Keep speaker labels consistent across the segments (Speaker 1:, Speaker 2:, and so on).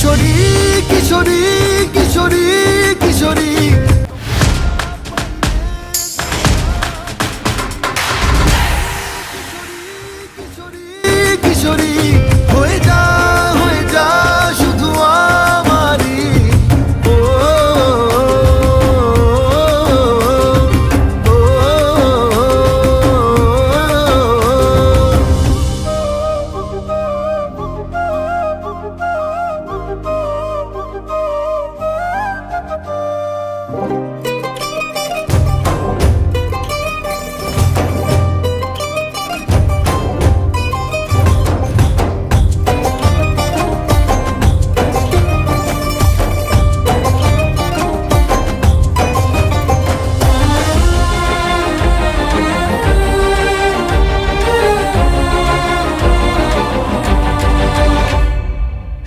Speaker 1: কিশোরী কিশোরী কিশোরী কিশোরী কিশোরী হয়ে যা শুধু আমারই। ও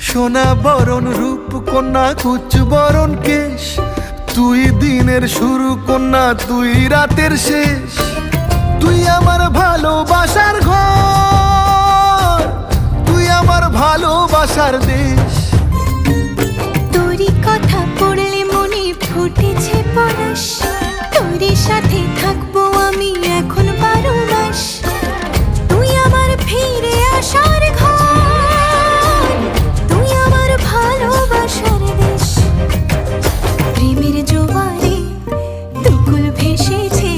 Speaker 1: সোনা বরণ রূপ কন্যা কুচ বরণ কেশ, তুই দিনের শুরু কন্যা তুই রাতের শেষ। তুই আমার ভালোবাসার ঘর, তুই আমার ভালোবাসার দেশ।
Speaker 2: তোরই কথা পড়লে মনে ফুটেছে পরশ, তোরই সাথে থাকবো আমি এখন 12 মাস। তুই আমার ফিরে আসার ঘর, তুই আমার ভালোবাসার দেশ। প্রেমের জোয়ারে দুকুল ভেসেছে,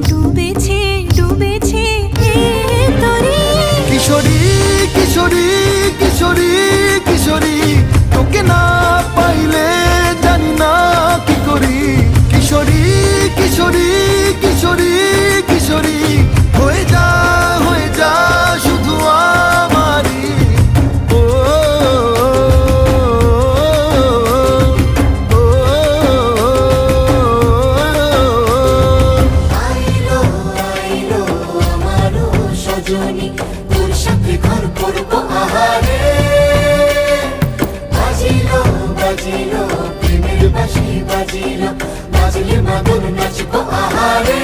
Speaker 2: ডুবেছে ডুবেছে তোরে।
Speaker 1: কিশোরী কিশোরী কিশোরী কিশোরী তোকে না পাইলে জানি না কি করি। কিশোরী কিশোরী কিশোরী কিশোরী হয়ে যা শুধু আমারই। ও
Speaker 3: আইলো আইলো আমারও সজনী, তোর সাথে ঘর করবো আহারে। বাজিলো বাজিলো প্রেমের বাঁশি বাজিলো, বাজলে মাদল নাচবো আহারে।